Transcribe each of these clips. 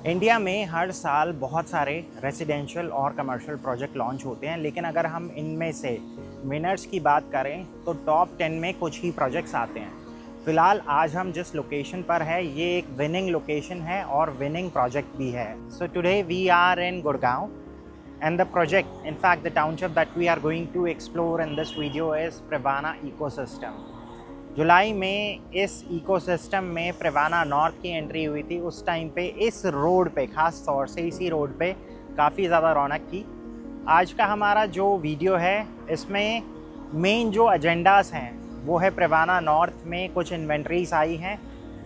India में हर साल बहुत सारे रेजिडेंशियल और कमर्शियल प्रोजेक्ट लॉन्च होते हैं, लेकिन अगर हम इनमें से विनर्स की बात करें तो टॉप 10 में कुछ ही प्रोजेक्ट्स आते हैं। फ़िलहाल आज हम जिस लोकेशन पर है ये एक विनिंग लोकेशन है और विनिंग प्रोजेक्ट भी है। So today we are in Gurgaon and the project, in fact the township that we are going to explore in this video is Privana ecosystem। जुलाई में इस इकोसिस्टम में प्रिवाना नॉर्थ की entry हुई थी। उस टाइम पे इस रोड पे, ख़ास तौर से इसी रोड पे काफ़ी ज़्यादा रौनक थी। आज का हमारा जो वीडियो है इसमें मेन जो एजेंडास हैं वो है प्रिवाना नॉर्थ में कुछ इन्वेंट्रीज आई हैं।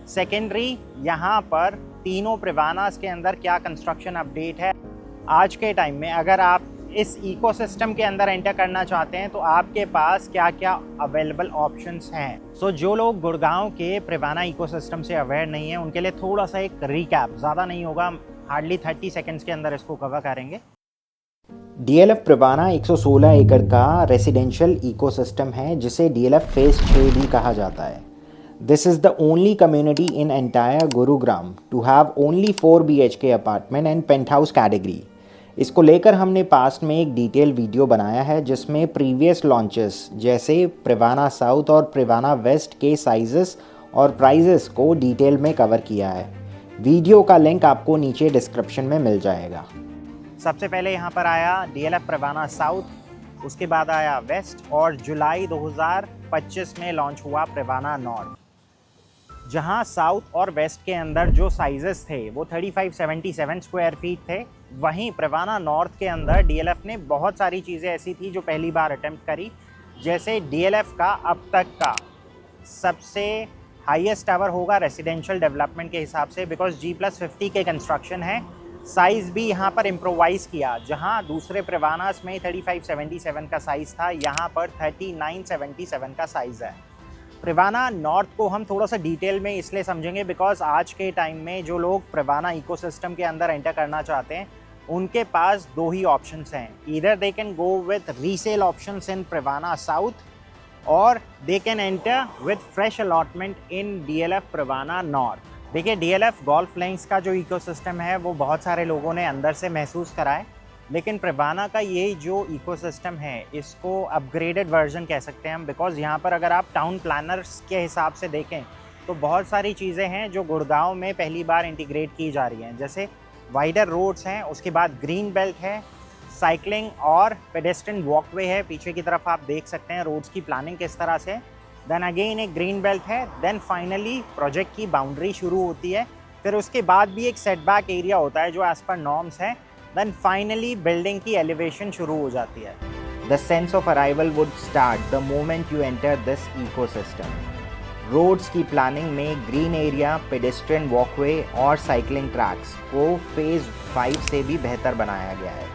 सेकेंडरी यहाँ पर तीनों प्रिवानास के अंदर क्या कंस्ट्रक्शन अपडेट है। आज के टाइम में अगर आप इस इकोसिस्टम के अंदर एंटर करना चाहते हैं तो आपके पास क्या क्या अवेलेबल ऑप्शंस हैं। सो जो लोग गुड़गांव के प्रिवाना इकोसिस्टम से अवेयर नहीं है उनके लिए थोड़ा सा एक रिकैप, ज़्यादा नहीं होगा, हार्डली 30 सेकेंड्स के अंदर इसको कवर करेंगे। डीएलएफ प्रिवाना 116 एकड़ का रेसिडेंशियल इकोसिस्टम है जिसे डीएलएफ फेज 6 भी कहा जाता है। This is the only community in entire Gurugram to have only 4 BHK apartment and penthouse category. इसको लेकर हमने पास्ट में एक डिटेल वीडियो बनाया है जिसमें प्रीवियस लॉन्चेस जैसे प्रिवाना साउथ और प्रिवाना वेस्ट के साइजेस और प्राइजेस को डिटेल में कवर किया है। वीडियो का लिंक आपको नीचे डिस्क्रिप्शन में मिल जाएगा। सबसे पहले यहाँ पर आया डीएलएफ प्रिवाना साउथ, उसके बाद आया वेस्ट और जुलाई 2025 में लॉन्च हुआ प्रिवाना नॉर्थ। जहाँ साउथ और वेस्ट के अंदर जो साइजेस थे वो 3577 स्क्वायर फीट थे, वहीं प्रिवाना नॉर्थ के अंदर डीएलएफ ने बहुत सारी चीज़ें ऐसी थी जो पहली बार अटेम्प्ट करी। जैसे डीएलएफ का अब तक का सबसे हाईएस्ट टावर होगा रेसिडेंशियल डेवलपमेंट के हिसाब से, बिकॉज G+50 के कंस्ट्रक्शन है। साइज़ भी यहाँ पर इम्प्रोवाइज़ किया, जहाँ दूसरे प्रिवानास में 3577 का साइज़ था, यहाँ पर 3977 का साइज़ है। प्रिवाना नॉर्थ को हम थोड़ा सा डिटेल में इसलिए समझेंगे बिकॉज आज के टाइम में जो लोग प्रिवाना इकोसिस्टम के अंदर एंटर करना चाहते हैं उनके पास दो ही ऑप्शंस हैं। Either they can go with resale options in Privana south और they can enter with fresh allotment in DLF Privana north. देखिए, डीएलएफ गोल्फ लिंक्स का जो इकोसिस्टम है वो बहुत सारे लोगों ने अंदर से महसूस करा है, लेकिन प्रिवाना का ये जो इकोसिस्टम है इसको अपग्रेडेड वर्जन कह सकते हैं हम, बिकॉज़ यहाँ पर अगर आप टाउन प्लानर्स के हिसाब से देखें तो बहुत सारी चीज़ें हैं जो गुड़गांव में पहली बार इंटीग्रेट की जा रही हैं। जैसे वाइडर रोड्स हैं, उसके बाद ग्रीन बेल्ट है, साइकिलिंग और पेडेस्ट्रियन वॉकवे है। पीछे की तरफ आप देख सकते हैं रोड्स की प्लानिंग किस तरह से। देन अगेन एक ग्रीन बेल्ट है, देन फाइनली प्रोजेक्ट की बाउंड्री शुरू होती है। फिर उसके बाद भी एक सेटबैक एरिया होता है जो एज़ पर नॉर्म्स है। देन फाइनली बिल्डिंग की एलिवेशन शुरू हो जाती है। The sense of arrival would start the moment you enter this ecosystem. Roads की प्लानिंग में ग्रीन एरिया, पेडेस्ट्रियन वॉकवे और साइकिलिंग ट्रैक्स को फेज 5 से भी बेहतर बनाया गया है।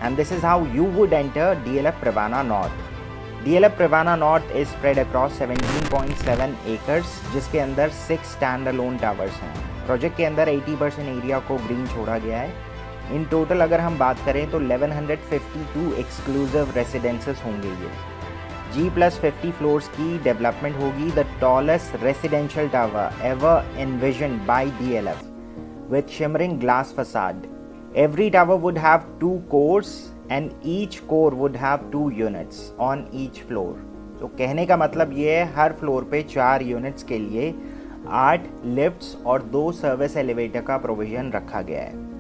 And this is how you would enter DLF Privana North. DLF Privana North is spread across 17.7 acres जिसके अंदर 6 स्टैंड अलोन टावर्स हैं। प्रोजेक्ट के अंदर 80% एरिया को ग्रीन छोड़ा गया है। इन टोटल अगर हम बात करें तो 1152 एक्सक्लूसिव रेसिडेंसेस होंगे। ये G+50 फ्लोर्स की डेवलपमेंट होगी। The tallest residential tower ever envisioned by DLF with shimmering glass facade. Every tower would have 2 cores and each core would have 2 units on each floor. तो कहने का मतलब ये है हर फ्लोर पे 4 यूनिट्स के लिए 8 लिफ्ट्स और 2 सर्विस एलिवेटर का प्रोविजन रखा गया है।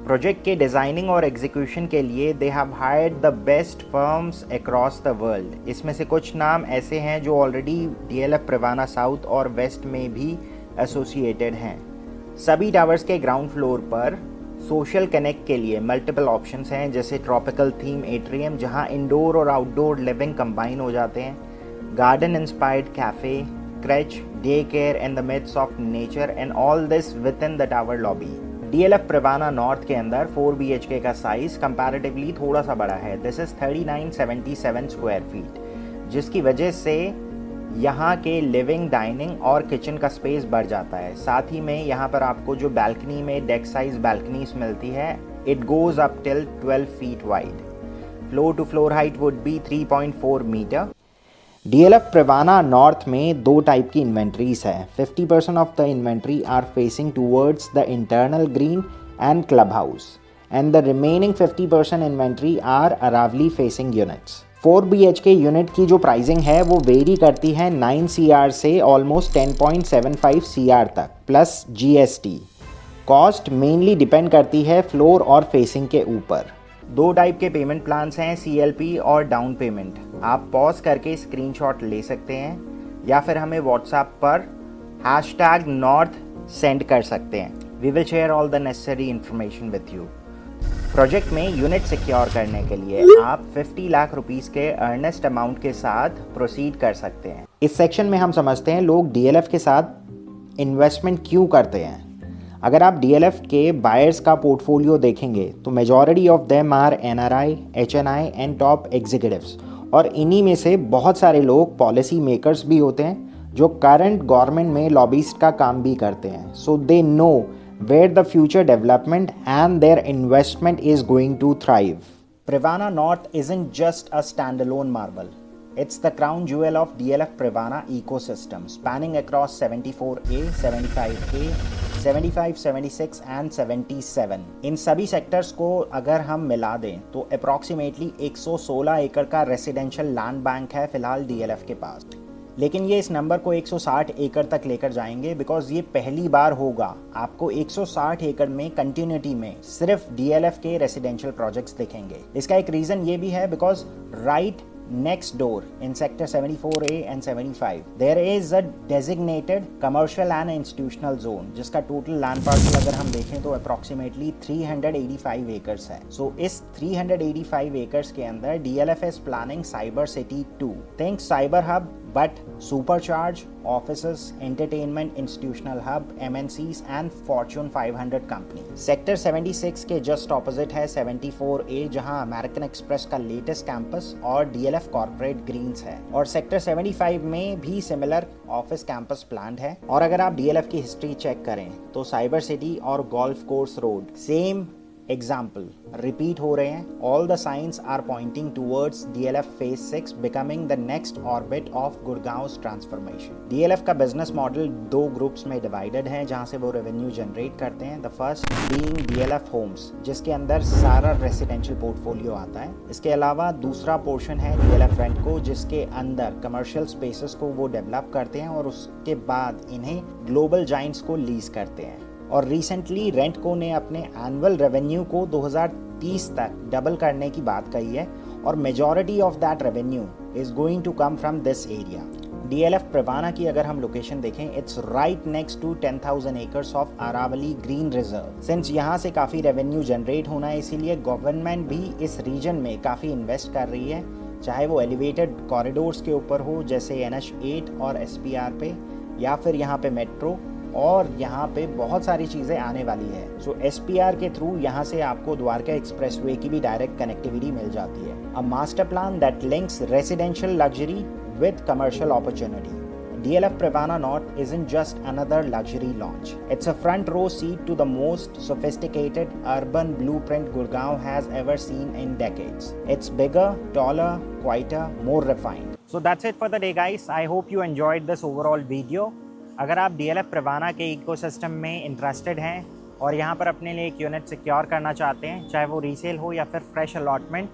प्रोजेक्ट के डिज़ाइनिंग और एग्जीक्यूशन के लिए they have hired the best firms across the world. इसमें से कुछ नाम ऐसे हैं जो ऑलरेडी डीएलएफ प्रिवाना साउथ और वेस्ट में भी एसोसिएटेड हैं। सभी टावर्स के ग्राउंड फ्लोर पर सोशल कनेक्ट के लिए मल्टीपल ऑप्शंस हैं, जैसे ट्रॉपिकल थीम एट्रियम जहां इंडोर और आउटडोर लिविंग कंबाइन हो जाते हैं, garden inspired cafe, creche, day care in the midst of nature and all this with in the tower lobby. DLF Privana north के अंदर 4 BHK का साइज कंपैरेटिवली थोड़ा सा बड़ा है। दिस इज 3977 स्क्वायर फीट, जिसकी वजह से यहाँ के लिविंग, डाइनिंग और किचन का स्पेस बढ़ जाता है। साथ ही में यहाँ पर आपको जो बैल्कनी में डेक साइज बैल्कनीज मिलती है, it goes up till 12 feet wide. Floor to floor height would be 3.4 metre. DLF Privana North में 2 टाइप की इन्वेंट्रीज है। 50% of the inventory are facing towards the internal green and clubhouse, and the remaining 50% inventory are Aravali facing units. 4 BHK unit की जो pricing है वो very करती है 9 CR से ऑलमोस्ट 10.75 CR तक plus GST। Cost mainly depend करती है फ्लोर और फेसिंग के ऊपर। 2 टाइप के पेमेंट प्लान्स हैं, CLP और डाउन पेमेंट। आप पॉज करके स्क्रीनशॉट ले सकते हैं या फिर हमें व्हाट्सएप पर #North सेंड कर सकते हैं। We will share all the necessary information with you. Project में यूनिट सिक्योर करने के लिए आप 50 लाख रुपीस के अर्नेस्ट अमाउंट के साथ प्रोसीड कर सकते हैं। इस सेक्शन में हम समझते हैं लोग DLF के साथ इन्वेस्टमेंट क्यों करते हैं। अगर आप DLF के बायर्स का पोर्टफोलियो देखेंगे तो majority of them are NRI, HNI and top executives, और इन्हीं में से बहुत सारे लोग पॉलिसी मेकर्स भी होते हैं जो करंट गवर्नमेंट में लॉबिस्ट का काम भी करते हैं। So they know where the future development and their investment is going to thrive. Privana North isn't just a standalone marble. It's the crown jewel of DLF Privana ecosystem, spanning across 74A, 75A, 75, 76 and 77. इन सभी sectors को अगर हम मिला दें तो approximately 116 एकड़ का residential land bank है फिलहाल DLF के पास। लेकिन ये इस नंबर को 160 एकड़ तक लेकर जाएंगे बिकॉज ये पहली बार होगा आपको 160 एकड़ में कंटिन्यूटी में सिर्फ DLF के रेसिडेंशियल प्रोजेक्ट्स दिखेंगे। इसका एक रीज़न ये भी है because right next door in sector 74A and 75 there is a designated commercial and institutional zone जिसका टोटल लैंड पार्सल अगर हम देखें तो अप्रॉक्सीमेटली 385 एकर्स है। सो इस 385 एकर्स के अंदर DLF is planning Cyber City 2। think cyber hub but supercharged offices, entertainment, institutional hub, MNCs and Fortune 500 company। Sector 76 के जस्ट ऑपोजिट है 74A जहां अमेरिकन एक्सप्रेस का लेटेस्ट कैंपस और DLF कॉर्पोरेट ग्रीन्स है, और सेक्टर 75 में भी सिमिलर ऑफिस कैंपस प्लान्ड है। और अगर आप DLF की हिस्ट्री चेक करें तो साइबर सिटी और golf course road same example repeat हो रहे हैं। All the signs are pointing towards DLF phase 6 becoming the next orbit of Gurgaon transformation. DLF का बिजनेस मॉडल 2 ग्रुप्स में डिवाइडेड है जहां से वो रेवेन्यू जनरेट करते हैं। The first being DLF homes जिसके अंदर सारा रेसिडेंशियल पोर्टफोलियो आता है। इसके अलावा दूसरा पोर्शन है DLF रेंटको जिसके अंदर कमर्शियल स्पेसेस को वो डेवलप करते हैं और उसके बाद इन्हें ग्लोबल जाइंट्स को लीज करते हैं। और रिसेंटली रेंटको ने अपने एनुअल रेवेन्यू को 2030 तक डबल करने की बात कही है और majority of that revenue is going to come from this area. DLF Privana की अगर हम लोकेशन देखें it's right next to 10,000 acres of Aravalli green reserve. Since यहाँ से काफ़ी रेवेन्यू जनरेट होना है इसीलिए गवर्नमेंट भी इस रीजन में काफ़ी इन्वेस्ट कर रही है, चाहे वो एलिवेटेड कॉरिडोर्स के ऊपर हो जैसे NH8 और SPR पे, या फिर यहाँ पे मेट्रो, और यहाँ पे बहुत सारी चीज़ें आने वाली है। सो SPR के थ्रू यहाँ से आपको द्वारका एक्सप्रेसवे की भी डायरेक्ट कनेक्टिविटी मिल जाती है। A master plan that links residential luxury with commercial opportunity. DLF Privana North isn't just another luxury launch. It's a front row seat to the most sophisticated urban blueprint Gurgaon has ever seen in decades. It's bigger, taller, quieter, more refined. So that's it for the day guys. I hope you enjoyed this overall video. अगर आप DLF Privana के ecosystem में interested हैं और यहाँ पर अपने लिए एक यूनिट सिक्योर करना चाहते हैं, चाहे वो रीसेल हो या फिर फ्रेश अलॉटमेंट,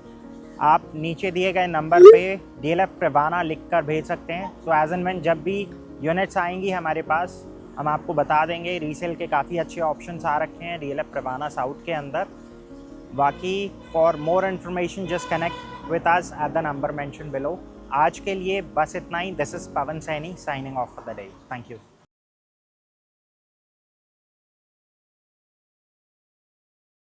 आप नीचे दिए गए नंबर पे DLF प्रिवाना लिख कर भेज सकते हैं। सो एज एंड व्हेन जब भी यूनिट्स आएंगी हमारे पास हम आपको बता देंगे। रीसेल के काफ़ी अच्छे ऑप्शंस आ रखे हैं DLF प्रिवाना साउथ के अंदर। बाकी for more information just connect with us at the number mentioned below. आज के लिए बस इतना ही। This is Pawan Saini signing off for the day. Thank you.